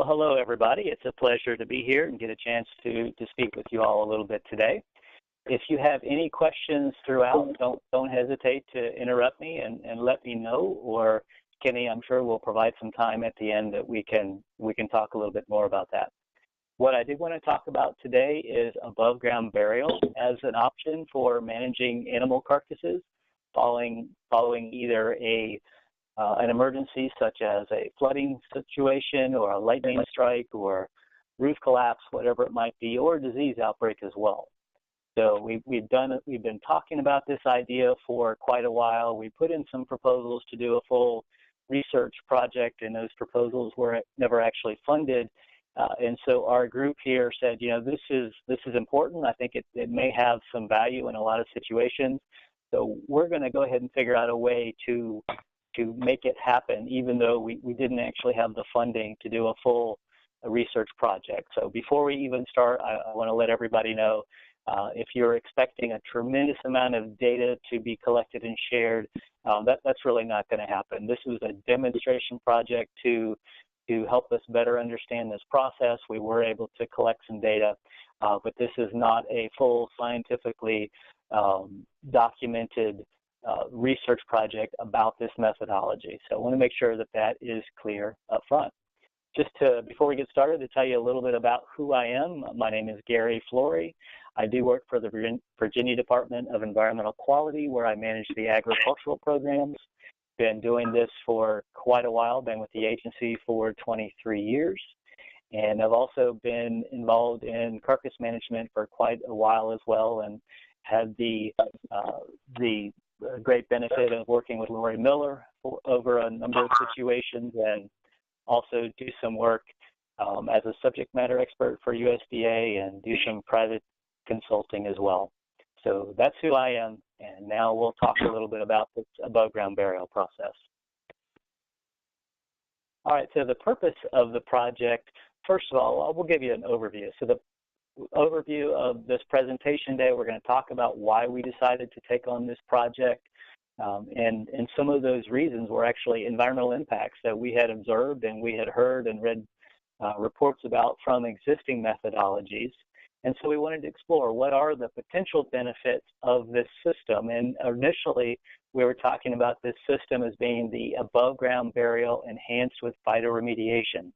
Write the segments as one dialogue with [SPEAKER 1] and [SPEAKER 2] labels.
[SPEAKER 1] Well, hello, everybody. It's a pleasure to be here and get a chance to speak with you all a little bit today. If you have any questions throughout, don't hesitate to interrupt me and let me know, or Kenny, I'm sure, will provide some time at the end that we can talk a little bit more about that. What I did want to talk about today is above ground burial as an option for managing animal carcasses following either an emergency such as a flooding situation or a lightning strike or roof collapse, whatever it might be, or a disease outbreak as well. So we've been talking about this idea for quite a while. We put in some proposals to do a full research project, and those proposals were never actually funded. And so our group here said, you know, this is important. I think it may have some value in a lot of situations. So we're going to go ahead and figure out a way to make it happen, even though we didn't actually have the funding to do a full research project. So before we even start, I want to let everybody know, if you're expecting a tremendous amount of data to be collected and shared, that's really not going to happen. This was a demonstration project to help us better understand this process. We were able to collect some data, but this is not a full scientifically documented research project about this methodology. So I want to make sure that that is clear up front. Before we get started, to tell you a little bit about who I am. My name is Gary Flory. I do work for the Virginia Department of Environmental Quality, where I manage the agricultural programs. Been doing this for quite a while, been with the agency for 23 years. And I've also been involved in carcass management for quite a while as well, and had the great benefit of working with Lori Miller over a number of situations, and also do some work as a subject matter expert for USDA and do some private consulting as well. So that's who I am, and now we'll talk a little bit about this above ground burial process. All right, so the purpose of the project, first of all, we'll give you an overview. So the overview of this presentation day, we're going to talk about why we decided to take on this project. And some of those reasons were actually environmental impacts that we had observed and we had heard and read reports about from existing methodologies. And so we wanted to explore what are the potential benefits of this system. And initially, we were talking about this system as being the above ground burial enhanced with phytoremediation.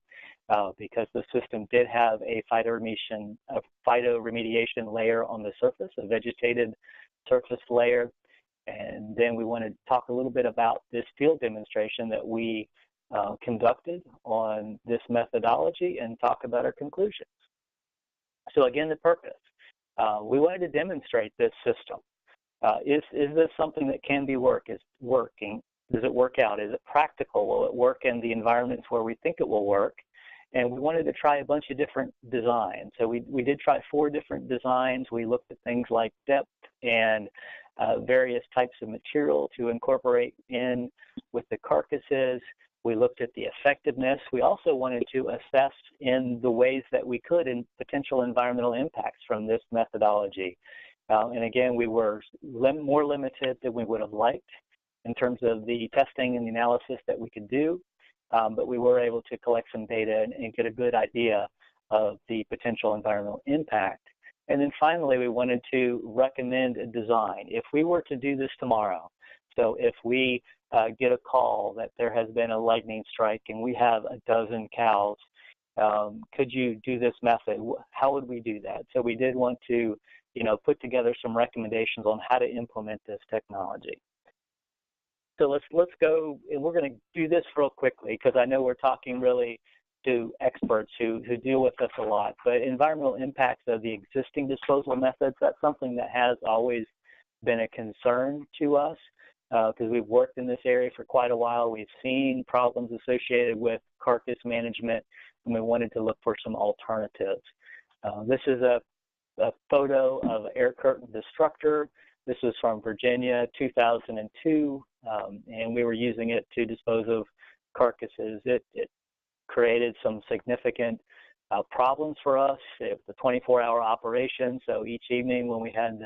[SPEAKER 1] Because the system did have a phytoremediation layer on the surface, a vegetated surface layer. And then we wanted to talk a little bit about this field demonstration that we conducted on this methodology and talk about our conclusions. So again, the purpose. We wanted to demonstrate this system. Is this something that can be working? Does it work out? Is it practical? Will it work in the environments where we think it will work? And we wanted to try a bunch of different designs. So we did try 4 different designs. We looked at things like depth and various types of material to incorporate in with the carcasses. We looked at the effectiveness. We also wanted to assess in the ways that we could in potential environmental impacts from this methodology. And again, we were more limited than we would have liked in terms of the testing and the analysis that we could do. But we were able to collect some data and get a good idea of the potential environmental impact. And then finally, we wanted to recommend a design. If we were to do this tomorrow, so if we get a call that there has been a lightning strike and we have a dozen cows, could you do this method? How would we do that? So we did want to, put together some recommendations on how to implement this technology. So let's go, and we're going to do this real quickly because I know we're talking really to experts who deal with this a lot. But environmental impacts of the existing disposal methods, that's something that has always been a concern to us because we've worked in this area for quite a while. We've seen problems associated with carcass management, and we wanted to look for some alternatives. This is a photo of air curtain destructor. This was from Virginia, 2002, and we were using it to dispose of carcasses. It created some significant problems for us. It was a 24-hour operation, so each evening when we had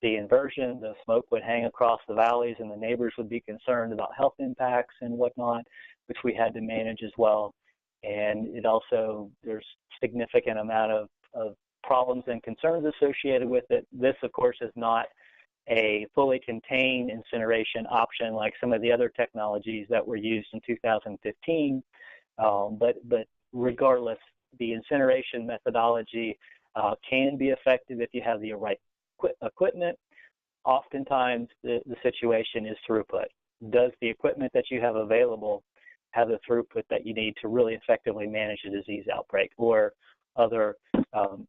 [SPEAKER 1] the inversion, the smoke would hang across the valleys, and the neighbors would be concerned about health impacts and whatnot, which we had to manage as well. and it also, there's significant amount of problems and concerns associated with it. This, of course, is not a fully contained incineration option like some of the other technologies that were used in 2015, but regardless, the incineration methodology can be effective if you have the right equipment. Oftentimes, the situation is throughput. Does the equipment that you have available have the throughput that you need to really effectively manage a disease outbreak or other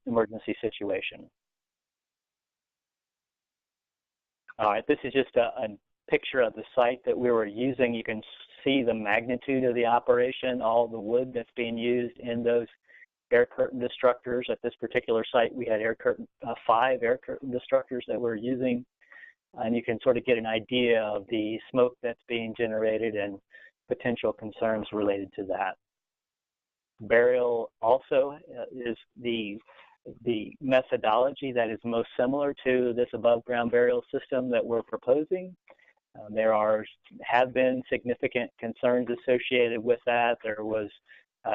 [SPEAKER 1] emergency situation? All right, this is just a picture of the site that we were using. You can see the magnitude of the operation, all the wood that's being used in those air curtain destructors. At this particular site, we had 5 air curtain destructors that we're using, and you can sort of get an idea of the smoke that's being generated and potential concerns related to that. Burial also is the methodology that is most similar to this above ground burial system that we're proposing. There have been significant concerns associated with that. There was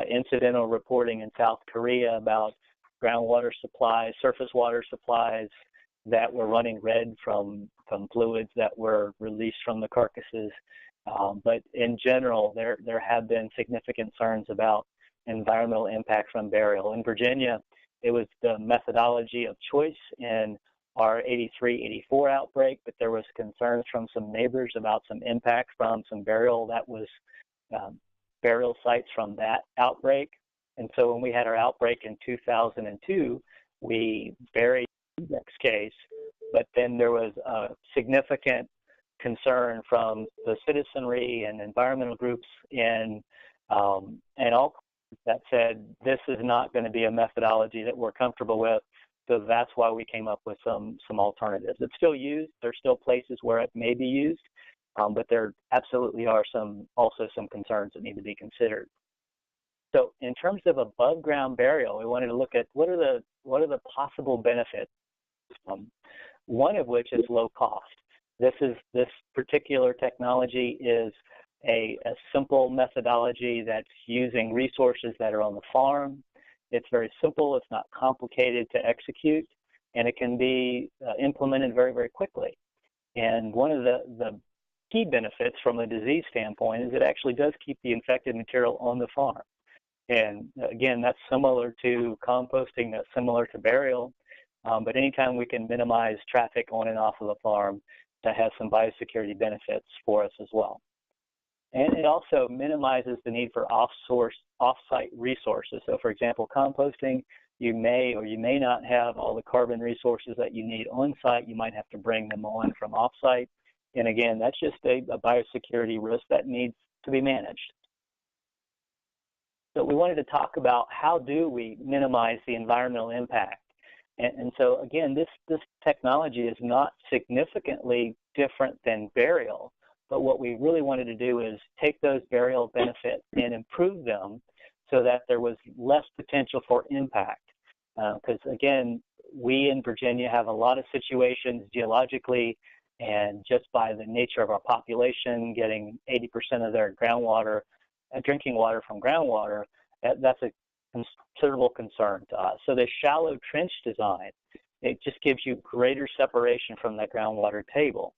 [SPEAKER 1] incidental reporting in South Korea about groundwater supplies, surface water supplies that were running red from fluids that were released from the carcasses. But in general, there have been significant concerns about environmental impact from burial. In Virginia, it was the methodology of choice in our 83-84 outbreak, but there was concerns from some neighbors about some impact from some burial sites from that outbreak. And so when we had our outbreak in 2002, we buried the index case, but then there was a significant concern from the citizenry and environmental groups and all that said, this is not going to be a methodology that we're comfortable with. So that's why we came up with some alternatives. It's still used. There's still places where it may be used, but there absolutely are also some concerns that need to be considered. So in terms of above ground burial, we wanted to look at what are the possible benefits. One of which is low cost. This particular technology is a simple methodology that's using resources that are on the farm. It's very simple. It's not complicated to execute, and it can be implemented very, very quickly. And one of the key benefits from a disease standpoint is it actually does keep the infected material on the farm. And again, that's similar to composting, that's similar to burial, but anytime we can minimize traffic on and off of the farm, that has some biosecurity benefits for us as well. And it also minimizes the need for off-site resources. So for example, composting, you may or you may not have all the carbon resources that you need on-site. You might have to bring them on from off-site. And again, that's just a biosecurity risk that needs to be managed. So we wanted to talk about how do we minimize the environmental impact. And so again, this technology is not significantly different than burial, but what we really wanted to do is take those burial benefits and improve them so that there was less potential for impact. Because again, we in Virginia have a lot of situations geologically and just by the nature of our population getting 80% of their groundwater, drinking water from groundwater, that's a considerable concern to us. So the shallow trench design, it just gives you greater separation from that groundwater table.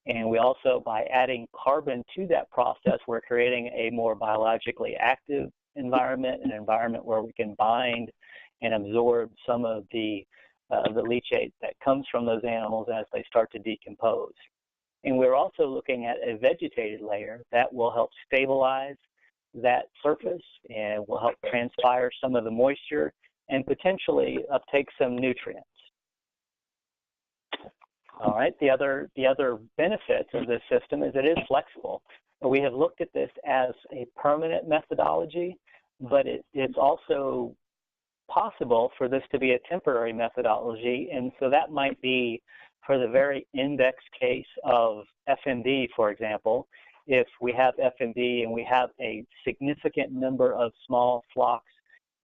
[SPEAKER 1] And we also, by adding carbon to that process, we're creating a more biologically active environment, an environment where we can bind and absorb some of the leachate that comes from those animals as they start to decompose. And we're also looking at a vegetated layer that will help stabilize that surface and will help transpire some of the moisture and potentially uptake some nutrients. All right, the other benefits of this system is it is flexible. We have looked at this as a permanent methodology, but it's also possible for this to be a temporary methodology, and so that might be for the very index case of FMD, for example. If we have FMD and we have a significant number of small flocks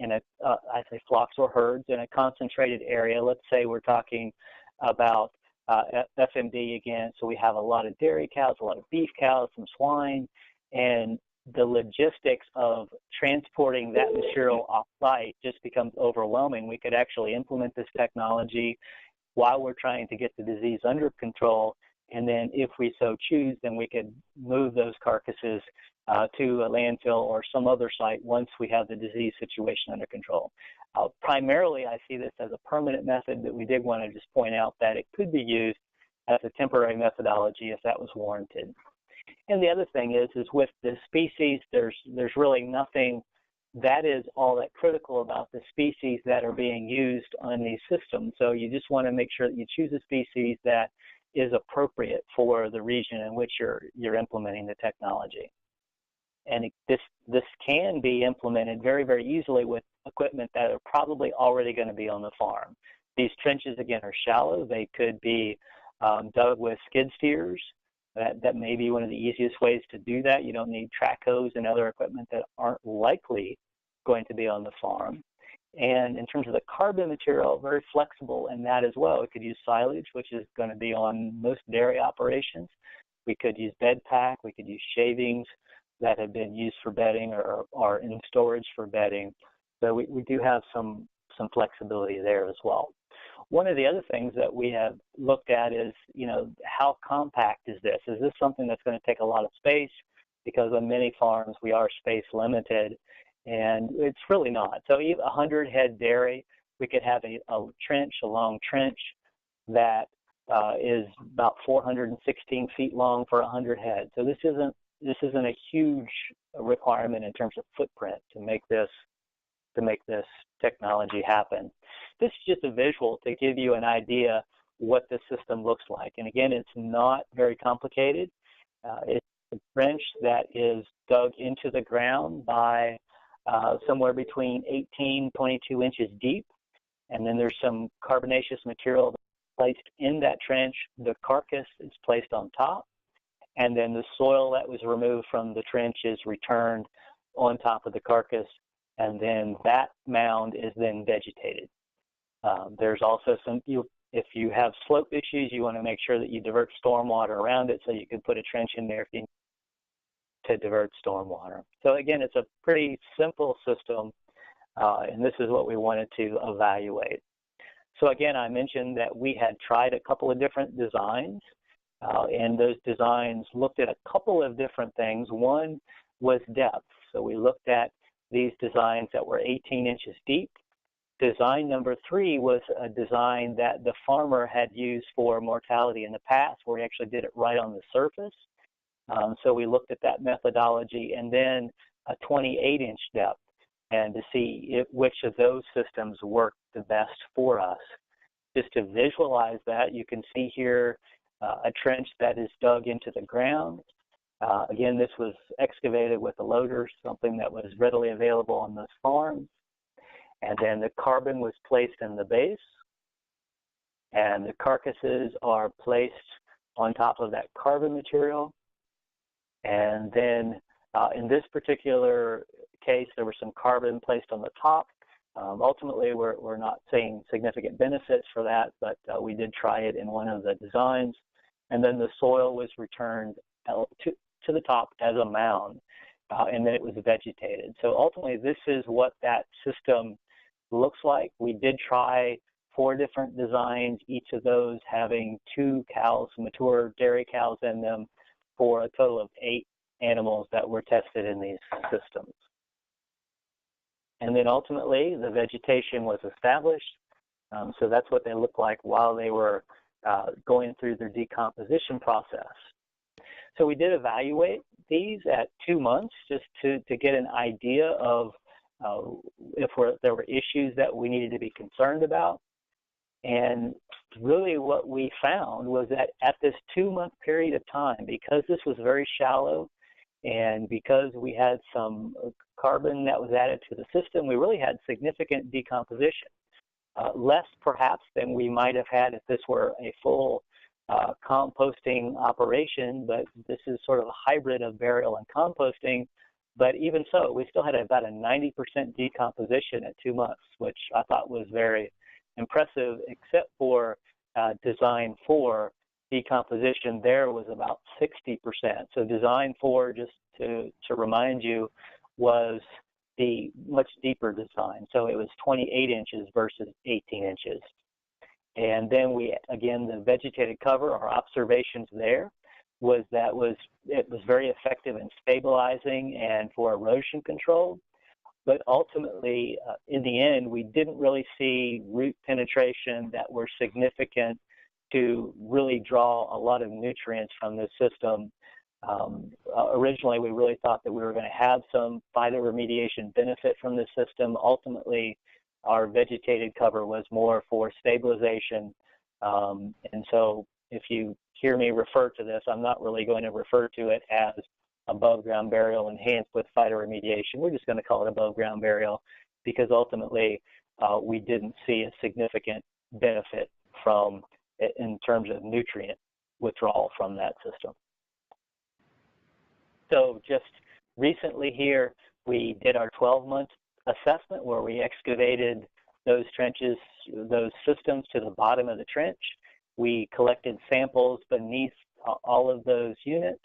[SPEAKER 1] I say flocks or herds in a concentrated area, let's say we're talking about FMD again, so we have a lot of dairy cows, a lot of beef cows, some swine, and the logistics of transporting that material off-site just becomes overwhelming. We could actually implement this technology while we're trying to get the disease under control, and then if we so choose, then we could move those carcasses to a landfill or some other site once we have the disease situation under control. Primarily, I see this as a permanent method, but we did want to just point out that it could be used as a temporary methodology if that was warranted. And the other thing is with the species, there's really nothing that is all that critical about the species that are being used on these systems. So you just want to make sure that you choose a species that is appropriate for the region in which you're implementing the technology. And this can be implemented very, very easily with equipment that are probably already going to be on the farm. These trenches, again, are shallow. They could be dug with skid steers. That may be one of the easiest ways to do that. You don't need track hose and other equipment that aren't likely going to be on the farm. And in terms of the carbon material, very flexible in that as well. We could use silage, which is going to be on most dairy operations. We could use bed pack. We could use shavings that have been used for bedding or are in storage for bedding. So we do have some flexibility there as well. One of the other things that we have looked at is, how compact is this? Is this something that's going to take a lot of space? Because on many farms, we are space limited, and it's really not. So even 100-head dairy, we could have a long trench that is about 416 feet long for 100 head. So this isn't a huge requirement in terms of footprint to make this technology happen. This is just a visual to give you an idea what the system looks like. And again, it's not very complicated. It's a trench that is dug into the ground by somewhere between 18, 22 inches deep. And then there's some carbonaceous material placed in that trench. The carcass is placed on top. And then the soil that was removed from the trench is returned on top of the carcass. And then that mound is then vegetated. There's also if you have slope issues, you want to make sure that you divert stormwater around it, so you can put a trench in there if you need to divert stormwater. So again, it's a pretty simple system, and this is what we wanted to evaluate. So again, I mentioned that we had tried a couple of different designs, and those designs looked at a couple of different things. One was depth. So we looked at these designs that were 18 inches deep. Design number 3 was a design that the farmer had used for mortality in the past, where he actually did it right on the surface. So we looked at that methodology, and then a 28-inch depth, and to see which of those systems worked the best for us. Just to visualize that, you can see here a trench that is dug into the ground. Again, this was excavated with a loader, something that was readily available on those farms. And then the carbon was placed in the base, and the carcasses are placed on top of that carbon material. And then in this particular case, there was some carbon placed on the top. Ultimately, we're not seeing significant benefits for that, but we did try it in one of the designs. And then the soil was returned to the top as a mound, and then it was vegetated. So ultimately, this is what that system looks like. We did try 4 different designs, each of those having 2 cows, mature dairy cows in them, for a total of 8 animals that were tested in these systems. And then ultimately, the vegetation was established. So that's what they looked like while they were going through their decomposition process. So we did evaluate these at 2 months just to get an idea of if there were issues that we needed to be concerned about. And really what we found was that at this 2-month period of time, because this was very shallow and because we had some carbon that was added to the system, we really had significant decomposition. Less perhaps than we might have had if this were a full composting operation, but this is sort of a hybrid of burial and composting. But even so, we still had about a 90% decomposition at 2 months, which I thought was very impressive, except for design 4 decomposition. There was about 60%. So design 4 just to remind you, was the much deeper design. So it was 28 inches versus 18 inches. And then again, the vegetated cover, our observations there was that it was very effective in stabilizing and for erosion control. But ultimately, in the end, we didn't really see root penetration that were significant to really draw a lot of nutrients from this system. Originally, we really thought that we were going to have some phytoremediation benefit from this system. Ultimately, our vegetated cover was more for stabilization. And so if you hear me refer to this, I'm not really going to refer to it as above ground burial enhanced with phytoremediation. We're just going to call it above ground burial because ultimately we didn't see a significant benefit in terms of nutrient withdrawal from that system. So just recently here, we did our 12-month assessment where we excavated those trenches, those systems to the bottom of the trench. We collected samples beneath all of those units,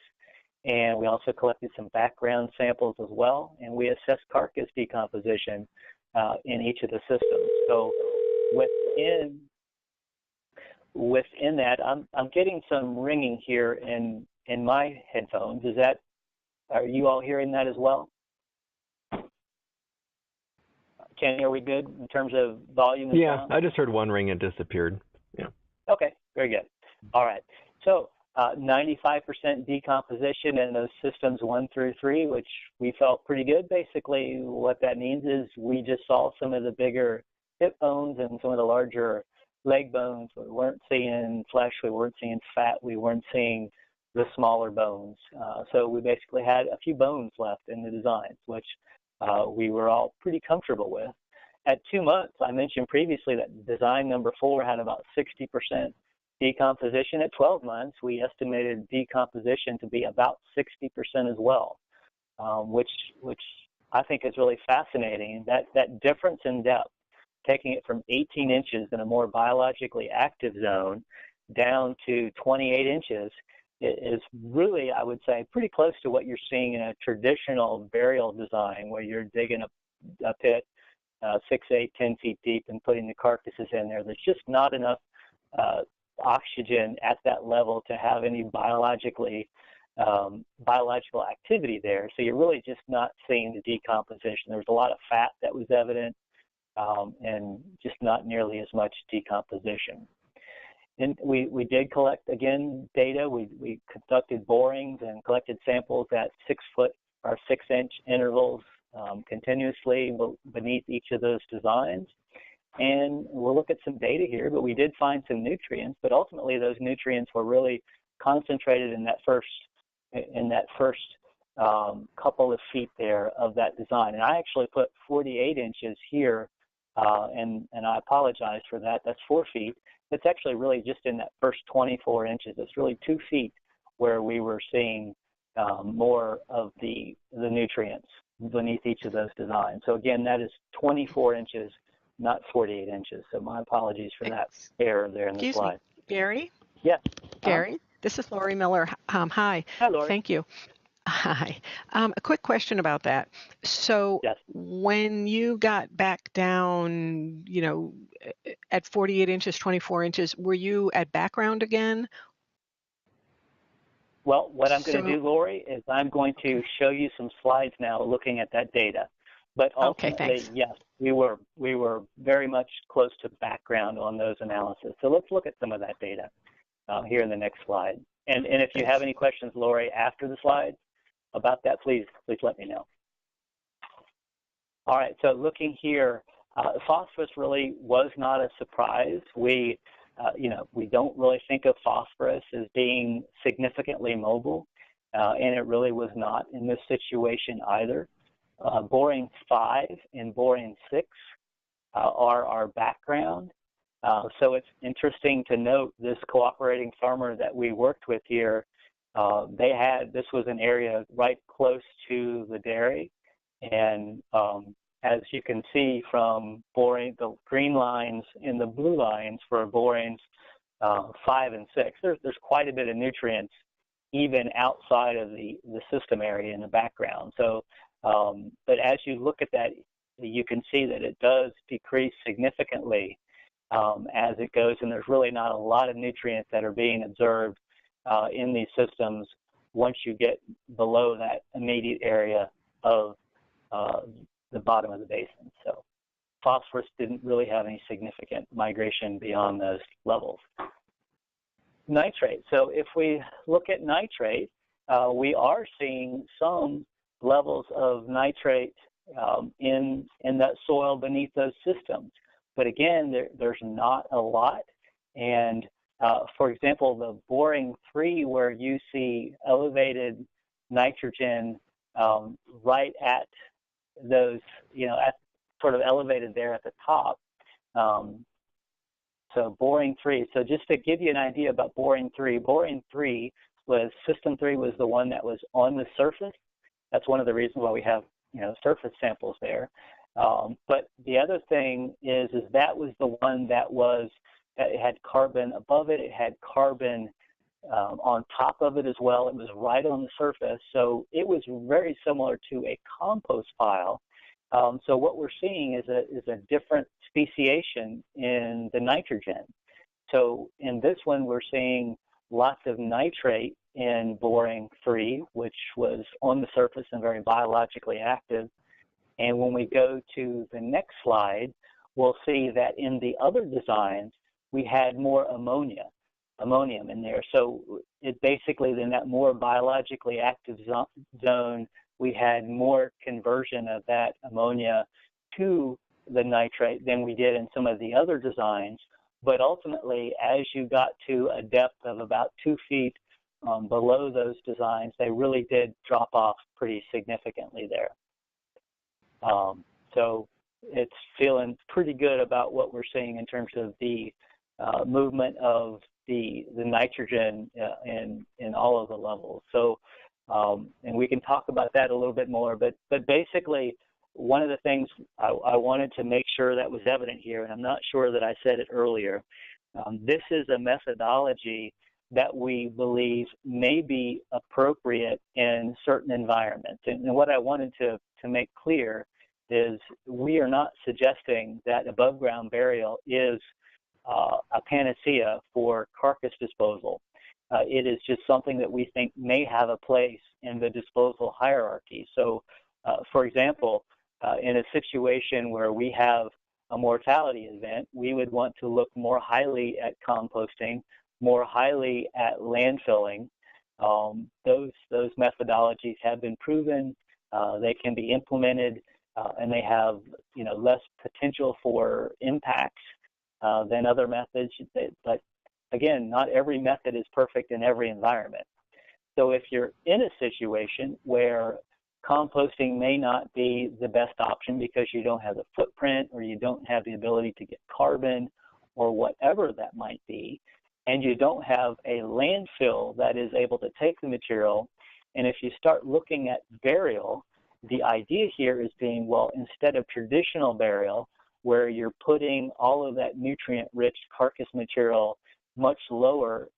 [SPEAKER 1] and we also collected some background samples as well, and we assessed carcass decomposition in each of the systems. So within that, I'm getting some ringing here in my headphones. Are you all hearing that as well? Kenny, are we good in terms of volume and sound?
[SPEAKER 2] I just heard one ring and disappeared. Yeah.
[SPEAKER 1] Okay, very good. All right. So 95% decomposition in those systems 1 through 3, which we felt pretty good. Basically, what that means is we just saw some of the bigger hip bones and some of the larger leg bones. We weren't seeing flesh. We weren't seeing fat. We weren't seeing the smaller bones. So we basically had a few bones left in the designs, which we were all pretty comfortable with. At 2 months, I mentioned previously that design number 4 had about 60% decomposition. At 12 months, we estimated decomposition to be about 60% as well, which I think is really fascinating. That difference in depth, taking it from 18 inches in a more biologically active zone down to 28 inches, is really, I would say, pretty close to what you're seeing in a traditional burial design where you're digging a pit 6, 8, 10 feet deep and putting the carcasses in there. There's just not enough oxygen at that level to have any biological activity there. So you're really just not seeing the decomposition. There was a lot of fat that was evident and just not nearly as much decomposition. And we did collect, again, data. We conducted borings and collected samples at 6-foot or 6-inch intervals continuously beneath each of those designs. And we'll look at some data here, but we did find some nutrients, but ultimately those nutrients were really concentrated in that first couple of feet there of that design. And I actually put 48 inches here, and I apologize for that. That's 4 feet. It's actually really just in that first 24 inches. It's really 2 feet where we were seeing more of the nutrients beneath each of those designs. So again, that is 24 inches, not 48 inches. So my apologies for that error there in the slide.
[SPEAKER 3] Excuse me, Gary?
[SPEAKER 1] Yes.
[SPEAKER 3] Gary, this is Flory Miller. Hi.
[SPEAKER 1] Hi, Lori.
[SPEAKER 3] Thank you. Hi. A quick question about that. So
[SPEAKER 1] yes.
[SPEAKER 3] When you got back down, at 48 inches, 24 inches, were you at background again?
[SPEAKER 1] Well, what I'm going to do, Lori, is I'm going to show you some slides now looking at that data. But ultimately, yes, we were very much close to background on those analysis. So let's look at some of that data here in the next slide. And if you have any questions, Lori, after the slides about that, please let me know. All right, so looking here, phosphorus really was not a surprise. We don't really think of phosphorus as being significantly mobile, and it really was not in this situation either. Boring 5 and boring 6 are our background. So it's interesting to note this cooperating farmer that we worked with here, this was an area right close to the dairy, and as you can see from boring, the green lines and the blue lines for borings 5 and 6, there's quite a bit of nutrients even outside of the system area in the background. So, but as you look at that, you can see that it does decrease significantly as it goes, and there's really not a lot of nutrients that are being observed in these systems once you get below that immediate area of the bottom of the basin. So phosphorus didn't really have any significant migration beyond those levels. Nitrate. So if we look at nitrate, we are seeing some levels of nitrate in that soil beneath those systems. But again, there's not a lot. And for example, the boring 3, where you see elevated nitrogen right at those, at sort of elevated there at the top. So boring 3. So just to give you an idea about boring 3 was, system 3 was the one that was on the surface. That's one of the reasons why we have, surface samples there. But the other thing is that was the one that it had carbon above it. It had carbon on top of it as well. It was right on the surface. So it was very similar to a compost pile. So what we're seeing is a different speciation in the nitrogen. So in this one, we're seeing lots of nitrate in boring 3, which was on the surface and very biologically active. And when we go to the next slide, we'll see that in the other designs, we had more ammonium in there. So it basically, in that more biologically active zone, we had more conversion of that ammonia to the nitrate than we did in some of the other designs. But ultimately, as you got to a depth of about 2 feet below those designs, they really did drop off pretty significantly there. So it's feeling pretty good about what we're seeing in terms of the movement of the nitrogen in all of the levels. So, and we can talk about that a little bit more, but basically, one of the things I wanted to make sure that was evident here, and I'm not sure that I said it earlier, this is a methodology that we believe may be appropriate in certain environments. And what I wanted to make clear is we are not suggesting that above ground burial is a panacea for carcass disposal. It is just something that we think may have a place in the disposal hierarchy. So, for example, in a situation where we have a mortality event, we would want to look more highly at composting, more highly at landfilling. Those methodologies have been proven. They can be implemented, and they have less potential for impacts than other methods. But again, not every method is perfect in every environment. So if you're in a situation where composting may not be the best option because you don't have the footprint or you don't have the ability to get carbon or whatever that might be, and you don't have a landfill that is able to take the material, and if you start looking at burial, the idea here is being, well, instead of traditional burial, where you're putting all of that nutrient-rich carcass material much lower,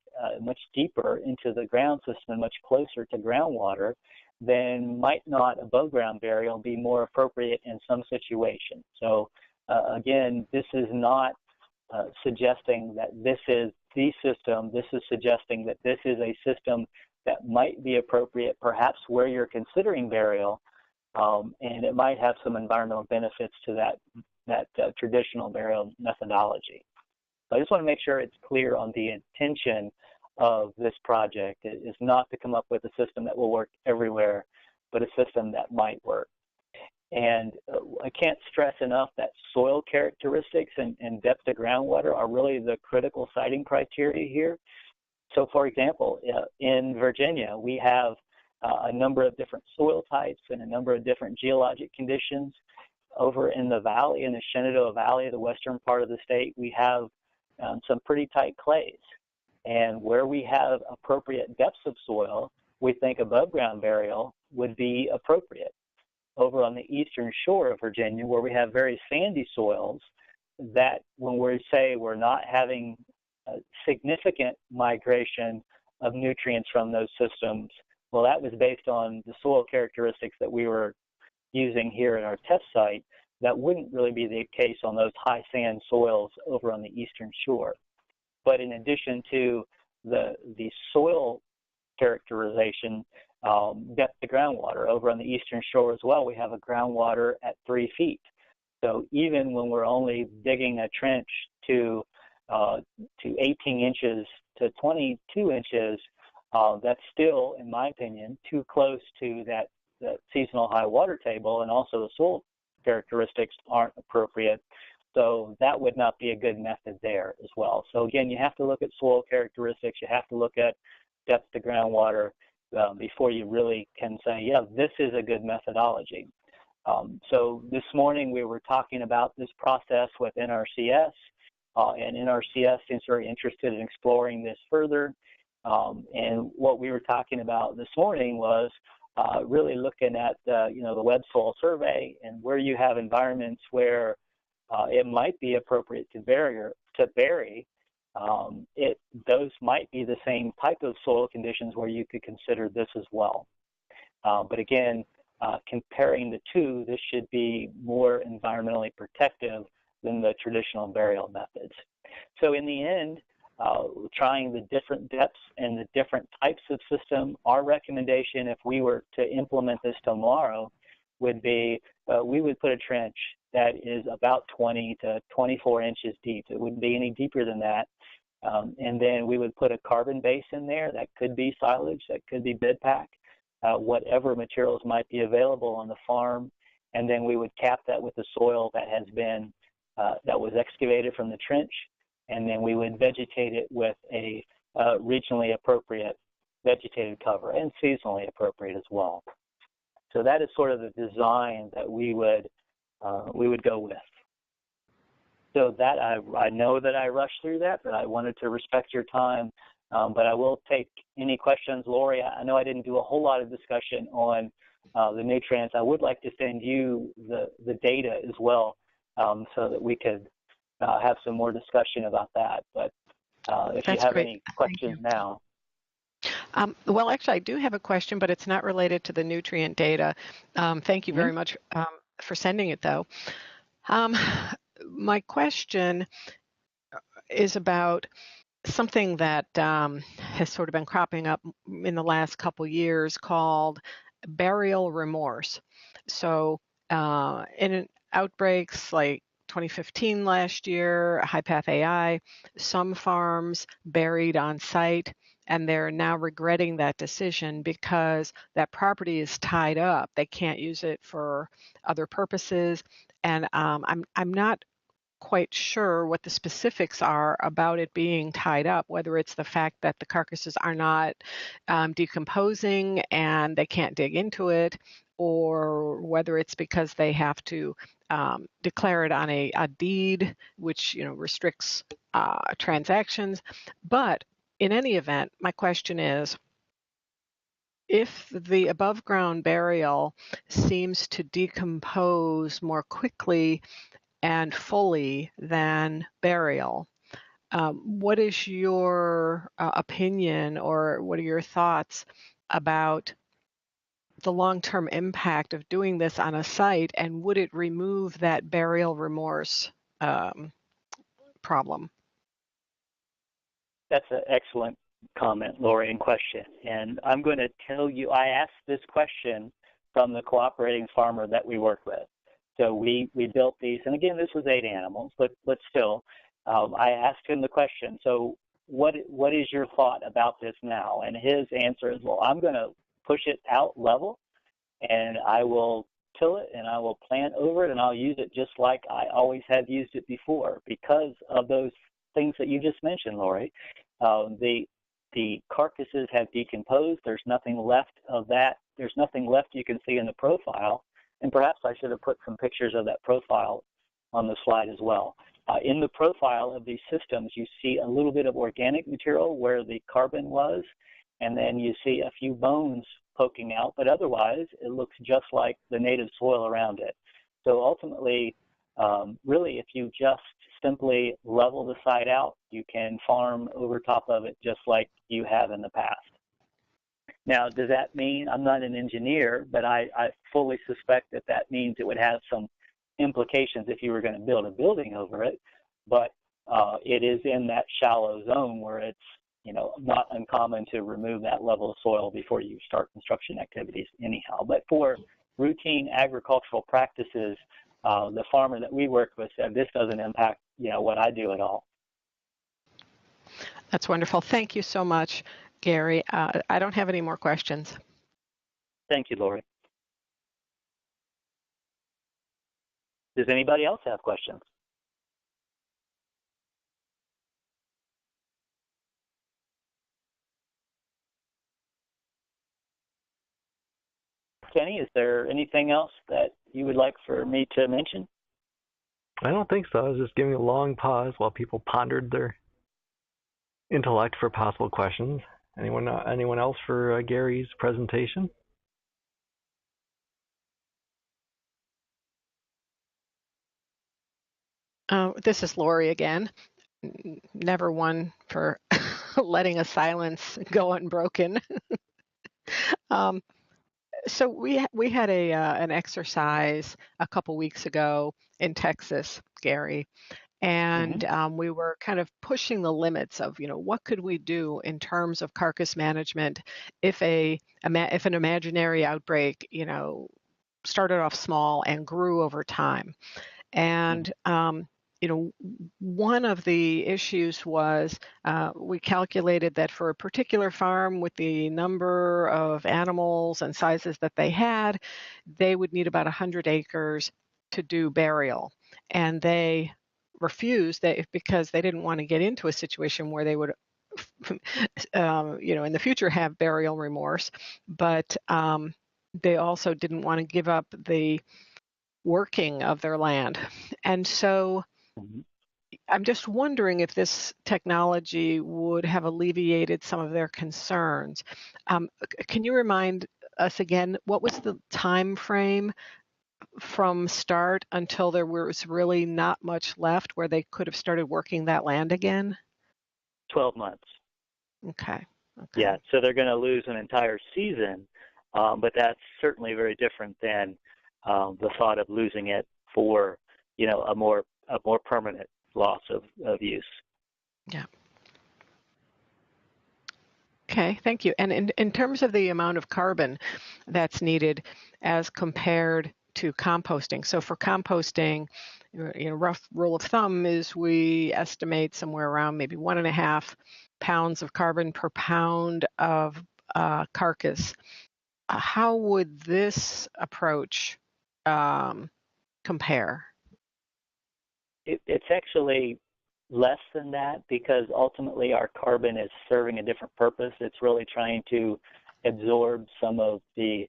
[SPEAKER 1] much deeper into the ground system, much closer to groundwater, then might not above ground burial be more appropriate in some situations. So again, this is not suggesting that this is the system. This is suggesting that this is a system that might be appropriate perhaps where you're considering burial, and it might have some environmental benefits to that traditional burial methodology. So I just want to make sure it's clear on the intention of this project. It is not to come up with a system that will work everywhere, but a system that might work. And I can't stress enough that soil characteristics and depth of groundwater are really the critical siting criteria here. So for example, in Virginia, we have a number of different soil types and a number of different geologic conditions. Over in the valley, in the Shenandoah Valley, the western part of the state, we have some pretty tight clays. And where we have appropriate depths of soil, we think above ground burial would be appropriate. Over on the eastern shore of Virginia, where we have very sandy soils, that when we say we're not having significant migration of nutrients from those systems. Well, that was based on the soil characteristics that we were using here at our test site. That wouldn't really be the case on those high sand soils over on the eastern shore. But in addition to the soil characterization, depth to groundwater, over on the eastern shore as well, we have a groundwater at 3 feet. So even when we're only digging a trench to 18 inches to 22 inches, that's still, in my opinion, too close to that seasonal high water table, and also the soil characteristics aren't appropriate. So that would not be a good method there as well. So again, you have to look at soil characteristics, you have to look at depth to groundwater before you really can say, yeah, this is a good methodology. So this morning we were talking about this process with NRCS, and NRCS seems very interested in exploring this further. And what we were talking about this morning was really looking at the web soil survey, and where you have environments where it might be appropriate to bury. Those might be the same type of soil conditions where you could consider this as well. But again, comparing the two, this should be more environmentally protective than the traditional burial methods. So in the end, trying the different depths and the different types of system, our recommendation, if we were to implement this tomorrow, would be we would put a trench that is about 20 to 24 inches deep. It wouldn't be any deeper than that. And then we would put a carbon base in there. That could be silage, that could be bid pack, whatever materials might be available on the farm. And then we would cap that with the soil that has been, that was excavated from the trench. And then we would vegetate it with a regionally appropriate vegetated cover, and seasonally appropriate as well. So that is sort of the design that we would go with. So that I know that I rushed through that, but I wanted to respect your time. But I will take any questions. Lori, I know I didn't do a whole lot of discussion on the nutrients. I would like to send you the data as well, so that we could have some more discussion about that. But if you have any questions now.
[SPEAKER 3] Well, actually, I do have a question, but it's not related to the nutrient data. Thank you very much for sending it, though. My question is about something that has sort of been cropping up in the last couple years called burial remorse. So in outbreaks like 2015 last year, HighPath AI, some farms buried on site, and they're now regretting that decision because that property is tied up. They can't use it for other purposes, and I'm not quite sure what the specifics are about it being tied up, whether it's the fact that the carcasses are not decomposing and they can't dig into it, or whether it's because they have to declare it on a deed, which restricts transactions. But in any event, my question is, if the above ground burial seems to decompose more quickly and fully than burial, what is your opinion, or what are your thoughts about the long-term impact of doing this on a site, and would it remove that burial remorse problem?
[SPEAKER 1] That's an excellent comment, Lori, and question. And I'm going to tell you, I asked this question from the cooperating farmer that we work with. So we built these, and again, this was 8 animals, but still, I asked him the question, so what is your thought about this now? And his answer is, well, I'm going to push it out level, and I will till it, and I will plant over it, and I'll use it just like I always have used it before, because of those things that you just mentioned, Lori. The carcasses have decomposed. There's nothing left of that. There's nothing left you can see in the profile. And perhaps I should have put some pictures of that profile on the slide as well. In the profile of these systems, you see a little bit of organic material where the carbon was, and then you see a few bones poking out, but otherwise it looks just like the native soil around it. So ultimately, really, if you just simply level the site out, you can farm over top of it just like you have in the past. Now, does that mean, I'm not an engineer, but I fully suspect that that means it would have some implications if you were going to build a building over it, but it is in that shallow zone where it's, not uncommon to remove that level of soil before you start construction activities anyhow. But for routine agricultural practices, the farmer that we worked with said this doesn't impact, what I do at all.
[SPEAKER 3] That's wonderful. Thank you so much, Gary. I don't have any more questions.
[SPEAKER 1] Thank you, Lori. Does anybody else have questions? Kenny, is there anything else that you would like for me to mention?
[SPEAKER 2] I don't think so. I was just giving a long pause while people pondered their intellect for possible questions. Anyone else for Gary's presentation?
[SPEAKER 3] This is Lori again. Never one for letting a silence go unbroken. So we had an exercise a couple weeks ago in Texas, Gary, and we were kind of pushing the limits of what could we do in terms of carcass management if an imaginary outbreak started off small and grew over time. And one of the issues was we calculated that for a particular farm with the number of animals and sizes that they had, they would need about 100 acres to do burial. And they refused that because they didn't want to get into a situation where they would in the future have burial remorse, but they also didn't want to give up the working of their land. And so I'm just wondering if this technology would have alleviated some of their concerns. Can you remind us again, what was the time frame from start until there was really not much left where they could have started working that land again?
[SPEAKER 1] 12 months.
[SPEAKER 3] Okay.
[SPEAKER 1] Yeah, so they're going to lose an entire season, but that's certainly very different than the thought of losing it for, a more permanent loss of use.
[SPEAKER 3] Yeah. Okay, thank you. And in terms of the amount of carbon that's needed as compared to composting. So for composting, rough rule of thumb is we estimate somewhere around maybe 1.5 pounds of carbon per pound of carcass. How would this approach compare?
[SPEAKER 1] It's actually less than that because ultimately our carbon is serving a different purpose. It's really trying to absorb some of the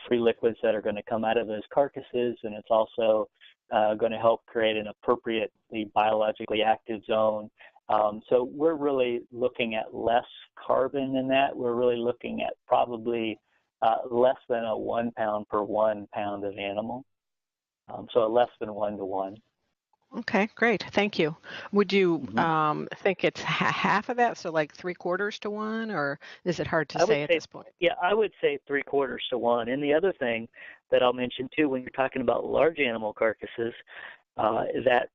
[SPEAKER 1] free liquids that are going to come out of those carcasses, and it's also going to help create an appropriately biologically active zone. So we're really looking at less carbon than that. We're really looking at probably less than a 1 pound per 1 pound of animal. So less than 1 to 1.
[SPEAKER 3] Okay, great. Thank you. Would you think it's half of that, so like 3/4 to 1, or is it hard to say at this point?
[SPEAKER 1] Yeah, I would say 3/4 to 1. And the other thing that I'll mention too, when you're talking about large animal carcasses, is that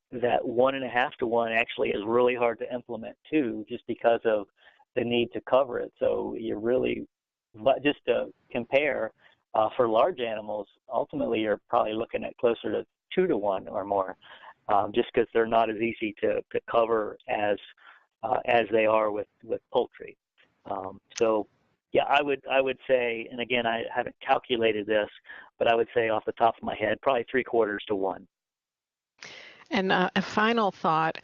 [SPEAKER 1] 1.5 to 1 actually is really hard to implement too, just because of the need to cover it. So you really, but just to compare, for large animals, ultimately you're probably looking at closer to 2 to 1 or more. Just because they're not as easy to cover as they are with poultry. So yeah, I would say, and again, I haven't calculated this, but I would say off the top of my head, probably 3/4 to 1.
[SPEAKER 3] And a final thought,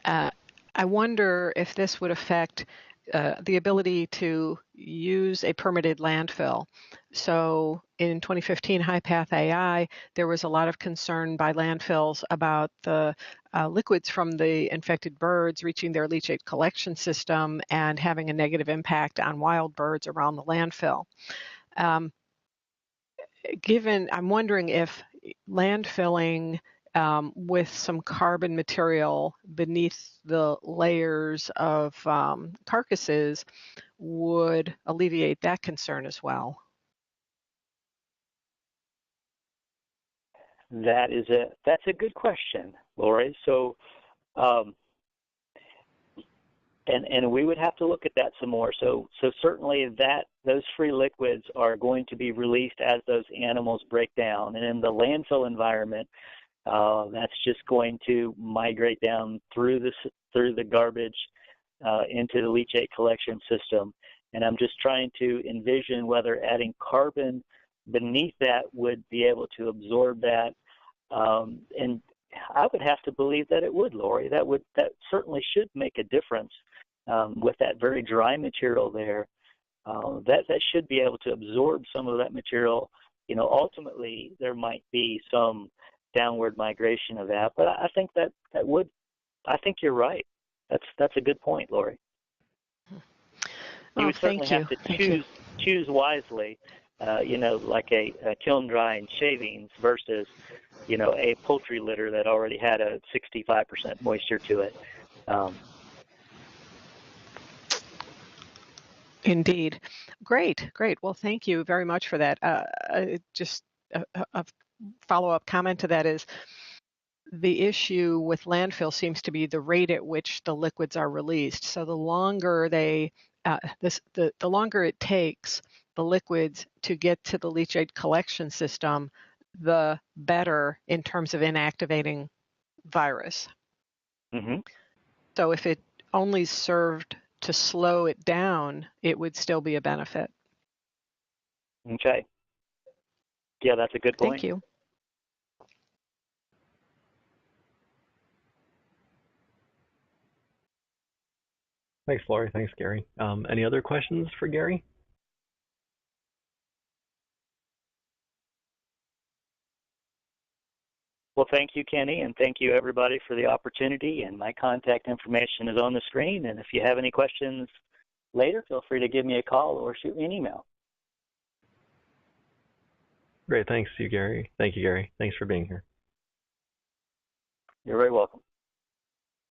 [SPEAKER 3] I wonder if this would affect the ability to use a permitted landfill. So in 2015 HighPath AI, there was a lot of concern by landfills about the liquids from the infected birds reaching their leachate collection system and having a negative impact on wild birds around the landfill. I'm wondering if landfilling with some carbon material beneath the layers of carcasses would alleviate that concern as well.
[SPEAKER 1] That's a good question, Lori. So, and we would have to look at that some more. So certainly those free liquids are going to be released as those animals break down, and in the landfill environment, that's just going to migrate down through the garbage into the leachate collection system. And I'm just trying to envision whether adding carbon beneath that would be able to absorb that. And I would have to believe that it would, Lori. That certainly should make a difference with that very dry material there. That should be able to absorb some of that material. You know, ultimately there might be some downward migration of that, but I think that would. I think you're right. That's a good point, Lori. You would certainly have to choose wisely. You know, like a kiln drying shavings versus, you know, a poultry litter that already had a 65% moisture to it.
[SPEAKER 3] Indeed. Great. Well, thank you very much for that. Just a follow-up comment to that is the issue with landfill seems to be the rate at which the liquids are released. So the longer the longer it takes the liquids to get to the leachate collection system, the better in terms of inactivating virus.
[SPEAKER 1] Mm-hmm.
[SPEAKER 3] So if it only served to slow it down, it would still be a benefit.
[SPEAKER 1] Okay. Yeah, that's a good point.
[SPEAKER 3] Thank you.
[SPEAKER 2] Thanks, Flory. Thanks, Gary. Any other questions for Gary?
[SPEAKER 1] Well, thank you, Kenny, and thank you, everybody, for the opportunity. And my contact information is on the screen. And if you have any questions later, feel free to give me a call or shoot me an email.
[SPEAKER 2] Great. Thanks to you, Gary. Thank you, Gary. Thanks for being here.
[SPEAKER 1] You're very welcome.